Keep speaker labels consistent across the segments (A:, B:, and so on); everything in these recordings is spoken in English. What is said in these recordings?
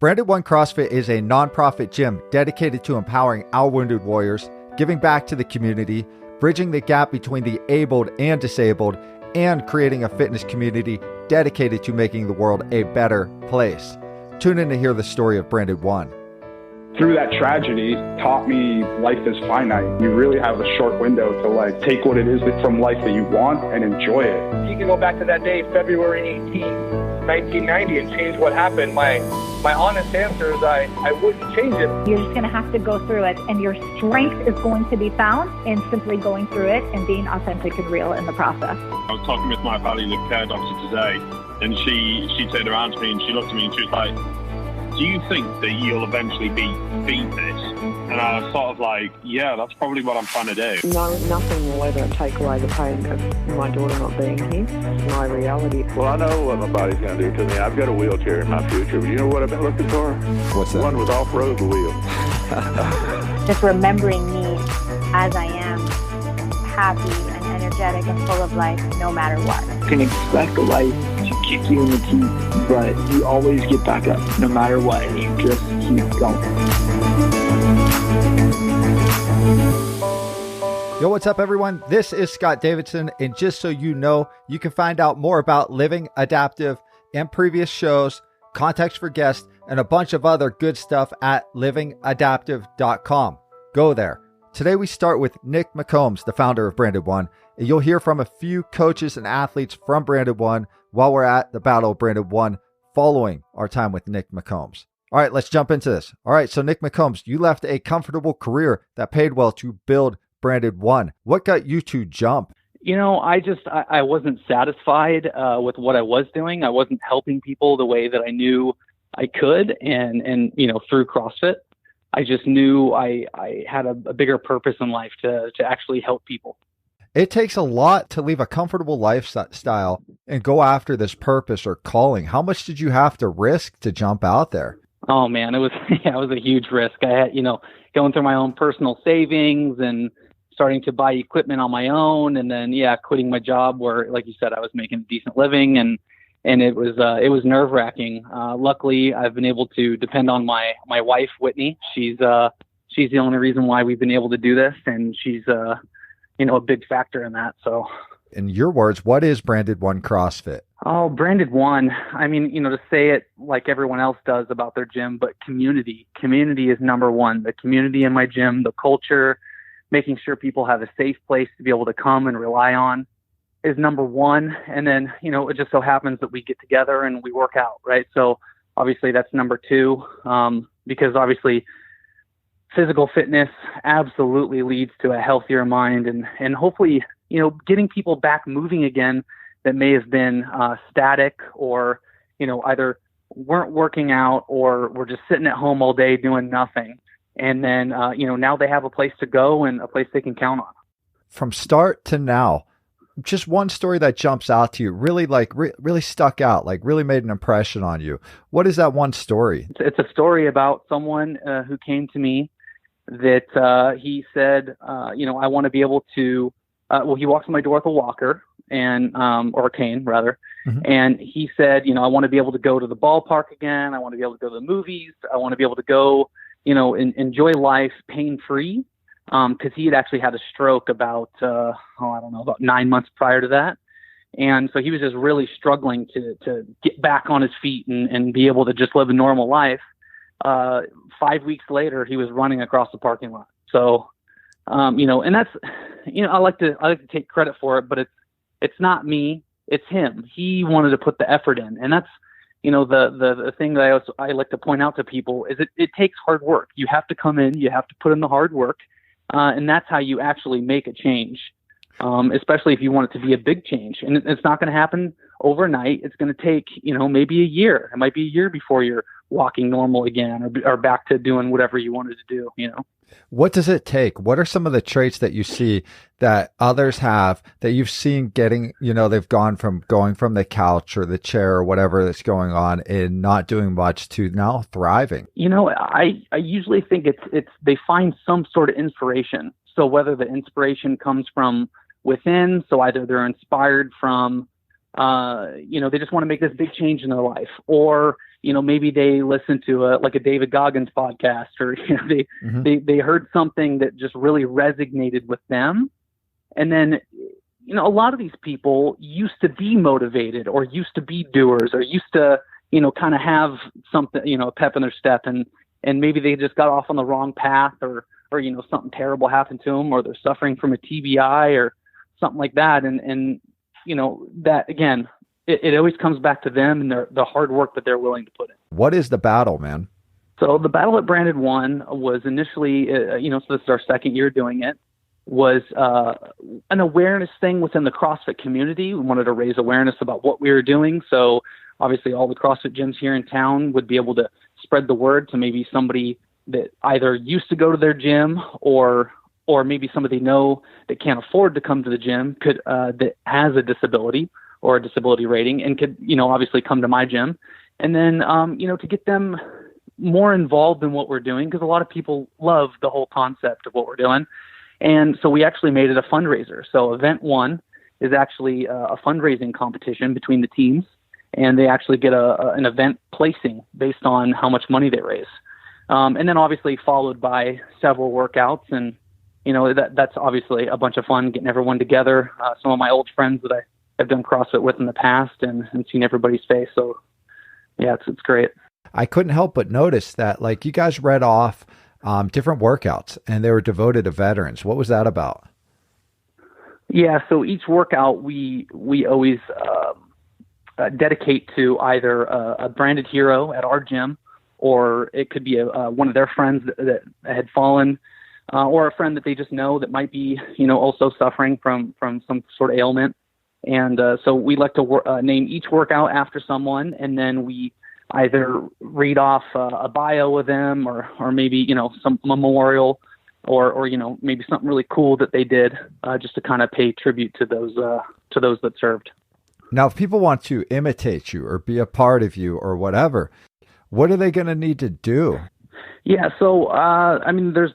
A: Branded One CrossFit is a nonprofit gym dedicated to empowering our wounded warriors, giving back to the community, bridging the gap between the abled and disabled, and creating a fitness community dedicated to making the world a better place. Tune in to hear the story of Branded One.
B: Through that tragedy taught me life is finite. You really have a short window to take what it is from life that you want and enjoy it.
C: You can go back to that day, February 18th, 1990, and change what happened. My honest answer is I wouldn't change it.
D: You're just going to have to go through it, and your strength is going to be found in simply going through it and being authentic and real in the process.
E: I was talking with my palliative care doctor today, and she turned around to me and she looked at me and she was like, do you think that you'll eventually beat this? And I was sort of like, yeah, that's probably what I'm trying to do.
F: No, nothing will ever take away the pain of my daughter not being here. It's my reality.
G: Well, I know what my body's going to do to me. I've got a wheelchair in my future, but you know what I've been looking for?
A: What's that?
G: One with off-road wheel.
D: Just remembering me as I am, happy and energetic and full of life, no matter what.
H: You can expect life to kick you in the teeth, but you always get back up no matter what, and you just keep going.
A: Yo, what's up, everyone? This is Scott Davidson, and just so you know, you can find out more about Living Adaptive and previous shows, context for guests, and a bunch of other good stuff at livingadaptive.com. Go there. Today we start with Nick McCombs, the founder of Branded One, and you'll hear from a few coaches and athletes from Branded One while we're at the Battle of Branded One following our time with Nick McCombs. All right, let's jump into this. All right, so Nick McCombs, you left a comfortable career that paid well to build Branded One. What got you to jump?
I: You know, I wasn't satisfied with what I was doing. I wasn't helping people the way that I knew I could, and you know, through CrossFit, I just knew I had a bigger purpose in life to actually help people.
A: It takes a lot to leave a comfortable lifestyle and go after this purpose or calling. How much did you have to risk to jump out there?
I: Oh man, it was a huge risk. I had, going through my own personal savings and starting to buy equipment on my own, and then quitting my job where, like you said, I was making a decent living, and it was nerve-wracking. Luckily, I've been able to depend on my wife, Whitney. She's the only reason why we've been able to do this, and she's a big factor in that. So,
A: in your words, what is Branded One CrossFit?
I: Oh, Branded One. I mean, to say it like everyone else does about their gym, but community. Community is number one. The community in my gym, the culture, making sure people have a safe place to be able to come and rely on is number one. And then, it just so happens that we get together and we work out, right? So obviously that's number two, because obviously physical fitness absolutely leads to a healthier mind and hopefully, getting people back moving again that may have been static or, either weren't working out or were just sitting at home all day doing nothing. And then, now they have a place to go and a place they can count on.
A: From start to now, just one story that jumps out to you, really really stuck out, really made an impression on you. What is that one story?
I: It's a story about someone who came to me that he said, I want to be able to, he walks in my door with a walker and, or a cane rather. Mm-hmm. And he said, I want to be able to go to the ballpark again. I want to be able to go to the movies. I want to be able to go, enjoy life pain-free. Cause he had actually had a stroke about 9 months prior to that. And so he was just really struggling to get back on his feet and be able to just live a normal life. 5 weeks later, he was running across the parking lot. So, and that's, I like to take credit for it, but it's not me, it's him. He wanted to put the effort in. And that's, the thing that I like to point out to people is it takes hard work. You have to come in, you have to put in the hard work. And that's how you actually make a change, especially if you want it to be a big change. And it's not going to happen overnight. It's going to take, maybe a year. It might be a year before you're walking normal again or back to doing whatever you wanted to do,
A: What does it take? What are some of the traits that you see that others have that you've seen getting, they've going from the couch or the chair or whatever that's going on and not doing much to now thriving?
I: I usually think it's they find some sort of inspiration. So whether the inspiration comes from within, so either they're inspired from they just want to make this big change in their life, or, maybe they listen to a David Goggins podcast, or, they heard something that just really resonated with them. And then, a lot of these people used to be motivated, or used to be doers, or used to, kind of have something, a pep in their step, and maybe they just got off on the wrong path, or something terrible happened to them, or they're suffering from a TBI or something like that. And that, again, it always comes back to them and the hard work that they're willing to put in.
A: What is the battle, man?
I: So the battle at Branded One was initially, so this is our second year doing it, was an awareness thing within the CrossFit community. We wanted to raise awareness about what we were doing. So obviously all the CrossFit gyms here in town would be able to spread the word to maybe somebody that either used to go to their gym, or maybe somebody they know that can't afford to come to the gym, that has a disability or a disability rating, and could, obviously come to my gym. And then, to get them more involved in what we're doing, because a lot of people love the whole concept of what we're doing. And so we actually made it a fundraiser. So event one is actually a fundraising competition between the teams, and they actually get an event placing based on how much money they raise. And then obviously followed by several workouts, and that's obviously a bunch of fun, getting everyone together. Some of my old friends that I've done CrossFit with in the past, and seen everybody's face. So yeah, it's great.
A: I couldn't help but notice that, like, you guys read off different workouts, and they were devoted to veterans. What was that about?
I: Yeah, so each workout we always dedicate to either a branded hero at our gym, or it could be one of their friends that had fallen, or a friend that they just know that might be, also suffering from some sort of ailment. And so we like to name each workout after someone, and then we either read off a bio of them, or maybe, some memorial, or maybe something really cool that they did, just to kind of pay tribute to those that served.
A: Now, if people want to imitate you or be a part of you or whatever, what are they going to need to do?
I: Yeah, so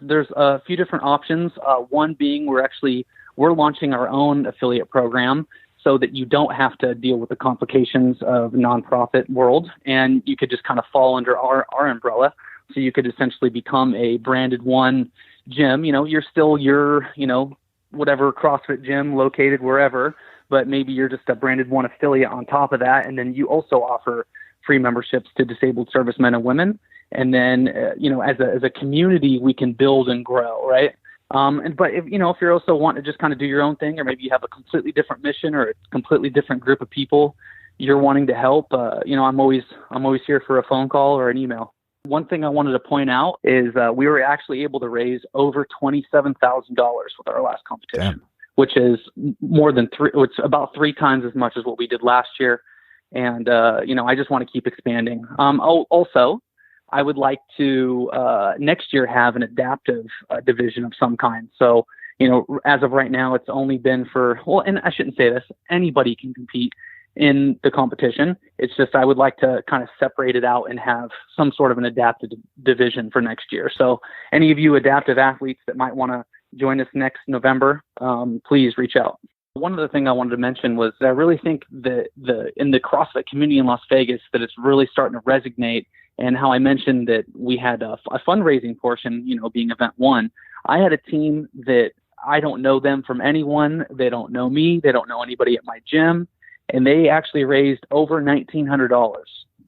I: there's a few different options. One being we're launching our own affiliate program, so that you don't have to deal with the complications of nonprofit world, and you could just kind of fall under our umbrella. So you could essentially become a Branded One gym. You're still your, whatever CrossFit gym located wherever, but maybe you're just a Branded One affiliate on top of that. And then you also offer free memberships to disabled servicemen and women. And then, as a community, we can build and grow, right? But if you're also wanting to just kind of do your own thing, or maybe you have a completely different mission or a completely different group of people you're wanting to help, I'm always here for a phone call or an email. One thing I wanted to point out is we were actually able to raise over $27,000 with our last competition. Damn. Which is more than it's about 3 times as much as what we did last year. And, I just want to keep expanding. Also, I would like to next year have an adaptive division of some kind. So, as of right now, it's only been and I shouldn't say this, anybody can compete in the competition. It's just I would like to kind of separate it out and have some sort of an adaptive division for next year. So any of you adaptive athletes that might want to join us next November, please reach out. One other thing I wanted to mention was that I really think that in the CrossFit community in Las Vegas, that it's really starting to resonate. And how I mentioned that we had a fundraising portion, being event one. I had a team that I don't know them from anyone. They don't know me. They don't know anybody at my gym. And they actually raised over $1,900,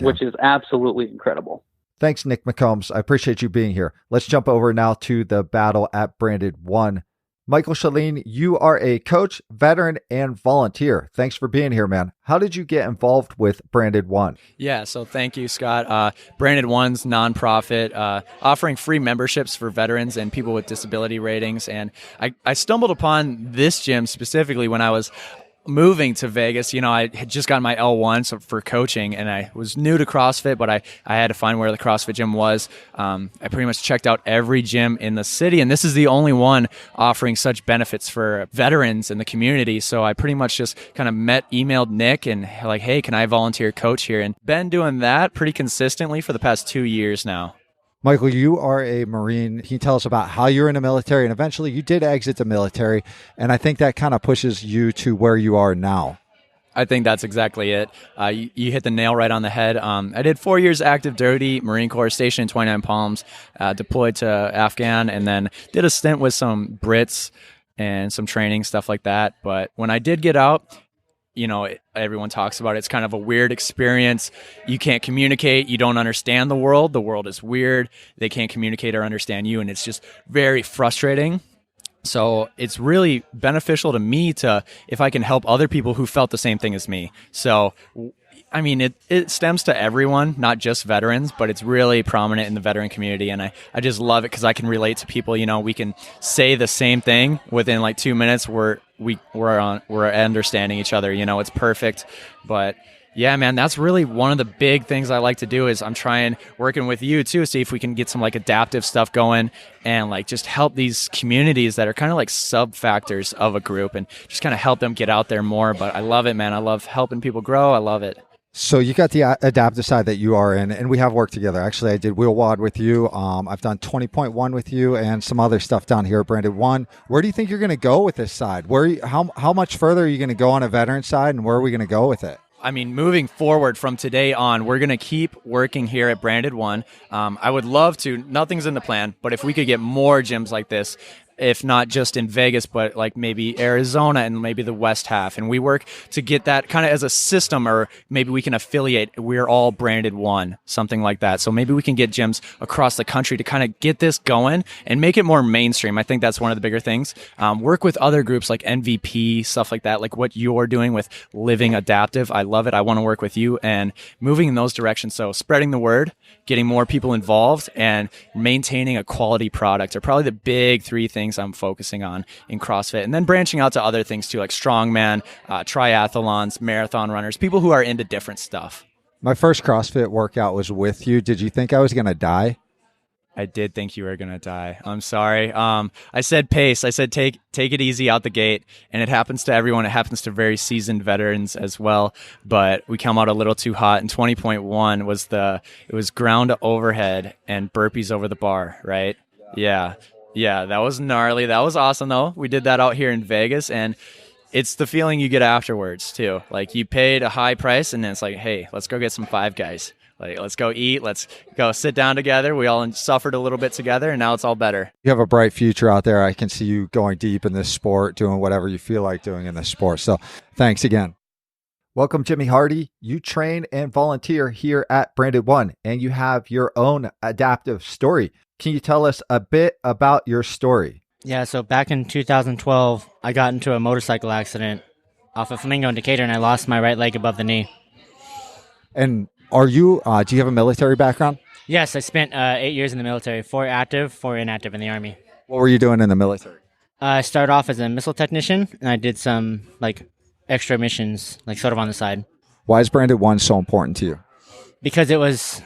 I: which is absolutely incredible.
A: Thanks, Nick McCombs. I appreciate you being here. Let's jump over now to the battle at Branded One. Michael Shaleen, you are a coach, veteran, and volunteer. Thanks for being here, man. How did you get involved with Branded One?
J: Yeah, so thank you, Scott. Branded One's nonprofit, offering free memberships for veterans and people with disability ratings. And I stumbled upon this gym specifically when I was moving to Vegas. I had just gotten my L1 for coaching, and I was new to CrossFit, but I had to find where the CrossFit gym was. I pretty much checked out every gym in the city, and this is the only one offering such benefits for veterans in the community. So I pretty much just kind of emailed Nick and like, hey, can I volunteer coach here? And been doing that pretty consistently for the past 2 years now.
A: Michael, you are a Marine. Can you tell us about how you're in the military, and eventually you did exit the military, and I think that kind of pushes you to where you are now?
J: I think that's exactly it. You hit the nail right on the head. I did 4 years active duty, Marine Corps, stationed in 29 Palms, deployed to Afghan, and then did a stint with some Brits and some training, stuff like that. But when I did get out, everyone talks about it. It's kind of a weird experience. You can't communicate. You don't understand the world. The world is weird. They can't communicate or understand you, and it's just very frustrating. So it's really beneficial to me if I can help other people who felt the same thing as me. So, I mean, it stems to everyone, not just veterans, but it's really prominent in the veteran community. And I just love it because I can relate to people. We can say the same thing within like 2 minutes. We're understanding each other. It's perfect. But yeah, man, that's really one of the big things I like to do is I'm working with you too, see if we can get some like adaptive stuff going and like just help these communities that are kind of like sub factors of a group and just kind of help them get out there more. But I love it, man. I love helping people grow. I love it.
A: So you got the adaptive side that you are in, and we have worked together. Actually, I did Wheel Wad with you. I've done 20.1 with you and some other stuff down here at Branded One. Where do you think you're going to go with this side? How much further are you going to go on a veteran side, and where are we going to go with it?
J: I mean, moving forward from today on, we're going to keep working here at Branded One. I would love to, nothing's in the plan, but if we could get more gyms like this, if not just in Vegas, but like maybe Arizona and maybe the West half. And we work to get that kind of as a system, or maybe we can affiliate. We're all Branded One, something like that. So maybe we can get gyms across the country to kind of get this going and make it more mainstream. I think that's one of the bigger things. Work with other groups like MVP, stuff like that, like what you're doing with Living Adaptive. I love it. I want to work with you and moving in those directions. So spreading the word, getting more people involved, and maintaining a quality product are probably the big three things I'm focusing on in CrossFit, and then branching out to other things too, like strongman, triathlons, marathon runners, people who are into different stuff.
A: My first CrossFit workout was with you. Did you think I was going to die?
J: I did think you were going to die. I'm sorry. I said pace. I said take it easy out the gate, and it happens to everyone. It happens to very seasoned veterans as well, but we come out a little too hot. And 20.1 it was ground to overhead and burpees over the bar, right? Yeah. Yeah, that was gnarly. That was awesome, though. We did that out here in Vegas, and it's the feeling you get afterwards, too. Like, you paid a high price, and then it's like, hey, let's go get some Five Guys. Like, let's go eat. Let's go sit down together. We all suffered a little bit together, and now it's all better.
A: You have a bright future out there. I can see you going deep in this sport, doing whatever you feel like doing in this sport. So thanks again. Welcome, Jimmy Hardy. You train and volunteer here at Branded One, and you have your own adaptive story. Can you tell us a bit about your story?
K: Yeah, so back in 2012, I got into a motorcycle accident off of Flamingo in Decatur, and I lost my right leg above the knee.
A: And do you have a military background?
K: Yes, I spent 8 years in the military, 4 active, 4 inactive in the Army.
A: What were you doing in the military?
K: I started off as a missile technician, and I did some extra missions, sort of on the side.
A: Why is Branded One so important to you?
K: Because it was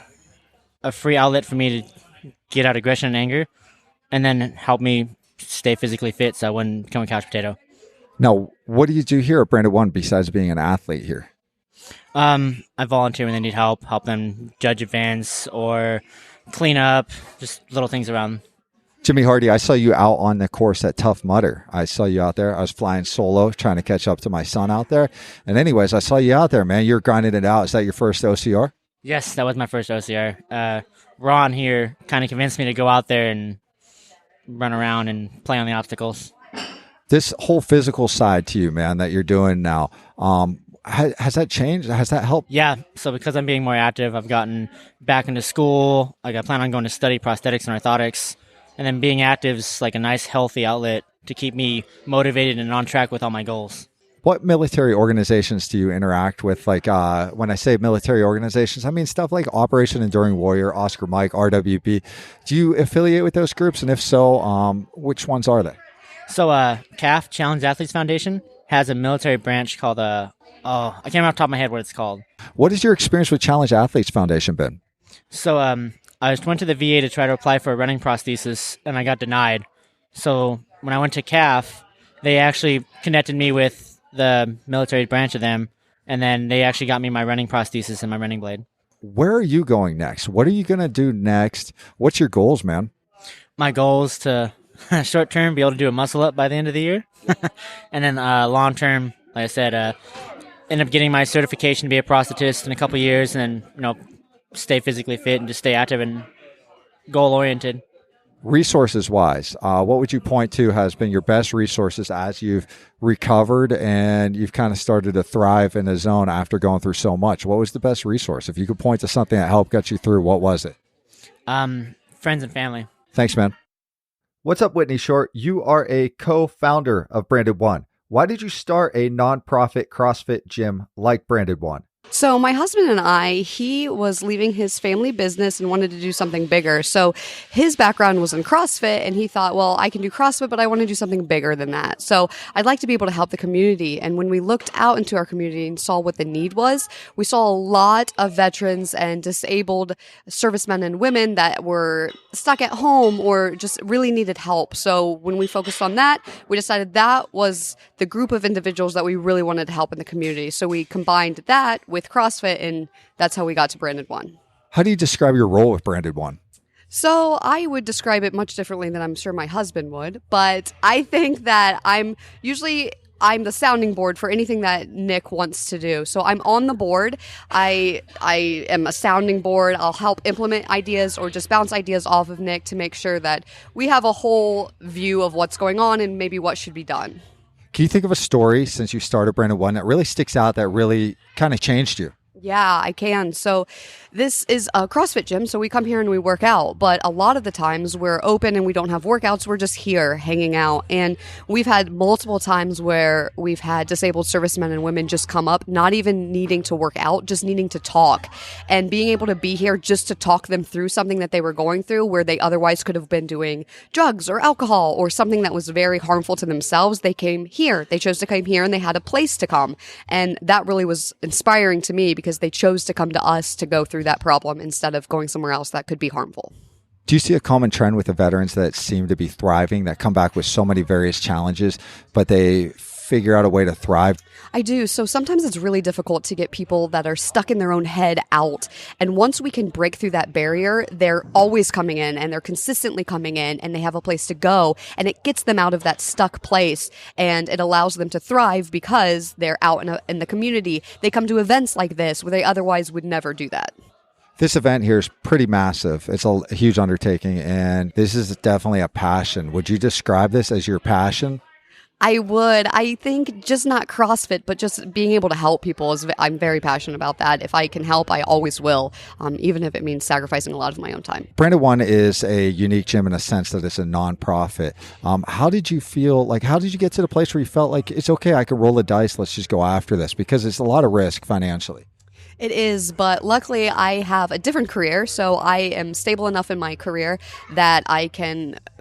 K: a free outlet for me to get out aggression and anger, and then help me stay physically fit so I wouldn't become a couch potato.
A: Now, what do you do here at Branded One besides being an athlete here?
K: I volunteer when they need help them judge events or clean up, just little things around.
A: Jimmy Hardy, I saw you out on the course at Tough Mudder. I saw you out there. I was flying solo, trying to catch up to my son out there. And anyways, I saw you out there, man. You're grinding it out. Is that your first OCR?
K: Yes, that was my first OCR. Ron here kind of convinced me to go out there and run around and play on the obstacles.
A: This whole physical side to you, man, that you're doing now, has that changed? Has that helped?
K: Yeah, so because I'm being more active, I've gotten back into school. I plan on going to study prosthetics and orthotics. And then being active is a nice, healthy outlet to keep me motivated and on track with all my goals.
A: What military organizations do you interact with? When I say military organizations, I mean stuff like Operation Enduring Warrior, Oscar Mike, RWB. Do you affiliate with those groups? And if so, which ones are they?
K: So CAF, Challenge Athletes Foundation, has a military branch called, I can't remember off the top of my head what it's called.
A: What has your experience with Challenge Athletes Foundation been?
K: So I went to the VA to try to apply for a running prosthesis, and I got denied. So when I went to CAF, they actually connected me with the military branch of them, and then they actually got me my running prosthesis and my running blade.
A: Where are you going next? What are you going to do next? What's your goals, man?
K: My goal is to, short term, be able to do a muscle up by the end of the year. And then long term, like I said, end up getting my certification to be a prosthetist in a couple of years, and then, stay physically fit and just stay active and goal-oriented.
A: Resources wise, what would you point to has been your best resources as you've recovered and you've kind of started to thrive in the zone after going through so much? What was the best resource? If you could point to something that helped get you through, what was it?
K: Friends and family.
A: Thanks, man. What's up, Whitney Short? You are a co-founder of Branded One. Why did you start a nonprofit CrossFit gym like Branded One?
L: So my husband and he was leaving his family business and wanted to do something bigger. So his background was in CrossFit, and he thought, well, I can do CrossFit, but I want to do something bigger than that. So I'd like to be able to help the community. And when we looked out into our community and saw what the need was, we saw a lot of veterans and disabled servicemen and women that were stuck at home or just really needed help. So when we focused on that, we decided that was the group of individuals that we really wanted to help in the community. So we combined that with CrossFit, and that's how we got to Branded One.
A: How do you describe your role with Branded One?
L: So I would describe it much differently than I'm sure my husband would, but I think that I'm the sounding board for anything that Nick wants to do. So I'm on the board. I am a sounding board. I'll help implement ideas or just bounce ideas off of Nick to make sure that we have a whole view of what's going on and maybe what should be done.
A: Can you think of a story since you started Branded One that really sticks out, that really kind of changed you?
L: Yeah, I can. So this is a CrossFit gym, so we come here and we work out. But a lot of the times we're open and we don't have workouts. We're just here hanging out. And we've had multiple times where we've had disabled servicemen and women just come up, not even needing to work out, just needing to talk. And being able to be here just to talk them through something that they were going through where they otherwise could have been doing drugs or alcohol or something that was very harmful to themselves. They came here. They chose to come here and they had a place to come. And that really was inspiring to me because they chose to come to us to go through that problem instead of going somewhere else that could be harmful.
A: Do you see a common trend with the veterans that seem to be thriving, that come back with so many various challenges, but they figure out a way to thrive?
L: I do. So sometimes it's really difficult to get people that are stuck in their own head out. And once we can break through that barrier, they're always coming in and they're consistently coming in and they have a place to go. And it gets them out of that stuck place and it allows them to thrive because they're out in the community. They come to events like this where they otherwise would never do that.
A: This event here is pretty massive. It's a huge undertaking and this is definitely a passion. Would you describe this as your passion?
L: I would. I think just not CrossFit, but just being able to help people I'm very passionate about that. If I can help, I always will, even if it means sacrificing a lot of my own time.
A: Branded One is a unique gym in a sense that it's a nonprofit. How did you feel? How did you get to the place where you felt like it's okay, I can roll the dice, let's just go after this? Because it's a lot of risk financially.
L: It is, but luckily I have a different career, so I am stable enough in my career that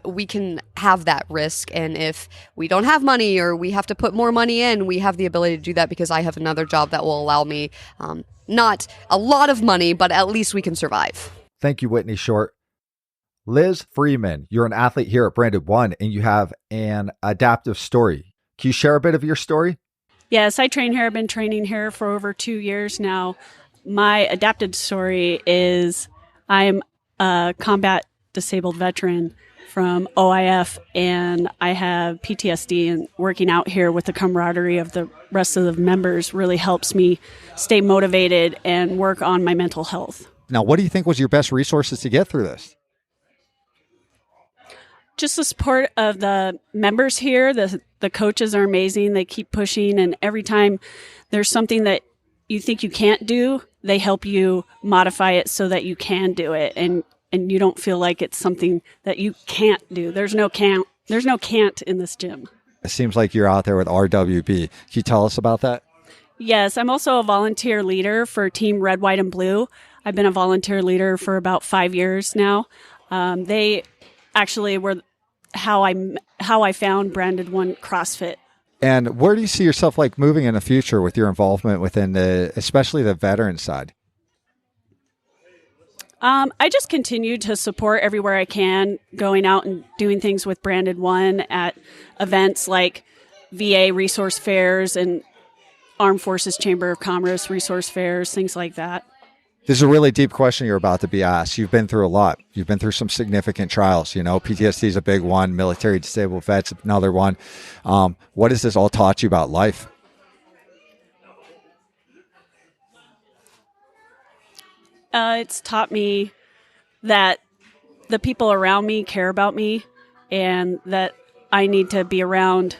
L: we can have that risk. And if we don't have money or we have to put more money in, we have the ability to do that because I have another job that will allow me not a lot of money, but at least we can survive.
A: Thank you, Whitney Short. Liz Freeman, you're an athlete here at Branded One and you have an adaptive story. Can you share a bit of your story?
M: Yes, I train here. I've been training here for over 2 years now. My adapted story is I'm a combat disabled veteran from OIF, and I have PTSD, and working out here with the camaraderie of the rest of the members really helps me stay motivated and work on my mental health.
A: Now, what do you think was your best resources to get through this?
M: Just the support of the members here. The coaches are amazing. They keep pushing, and every time there's something that you think you can't do, they help you modify it so that you can do it, and you don't feel like it's something that you can't do. There's no can't in this gym.
A: It seems like you're out there with RWB. Can you tell us about that?
M: Yes, I'm also a volunteer leader for Team Red, White, and Blue. I've been a volunteer leader for about 5 years now. They actually were how I found Branded One CrossFit.
A: And where do you see yourself moving in the future with your involvement within especially the veteran side?
M: I just continue to support everywhere I can, going out and doing things with Branded One at events like VA resource fairs and Armed Forces Chamber of Commerce resource fairs, things like that.
A: This is a really deep question you're about to be asked. You've been through a lot. You've been through some significant trials. PTSD is a big one. Military disabled vets, another one. What has this all taught you about life?
M: It's taught me that the people around me care about me and that I need to be around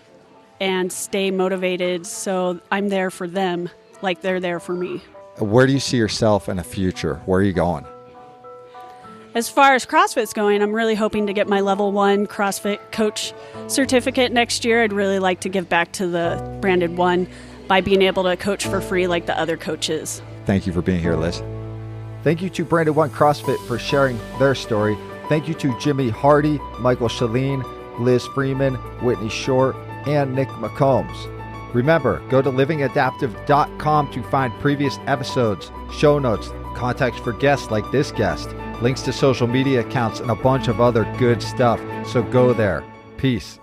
M: and stay motivated so I'm there for them like they're there for me.
A: Where do you see yourself in the future? Where are you going?
M: As far as CrossFit's going, I'm really hoping to get my level 1 CrossFit coach certificate next year. I'd really like to give back to the branded one by being able to coach for free like the other coaches.
A: Thank you for being here, Liz. Thank you to Branded One CrossFit for sharing their story. Thank you to Jimmy Hardy, Michael Shaleen, Liz Freeman, Whitney Short, and Nick McCombs. Remember, go to livingadaptive.com to find previous episodes, show notes, contacts for guests like this guest, links to social media accounts, and a bunch of other good stuff. So go there. Peace.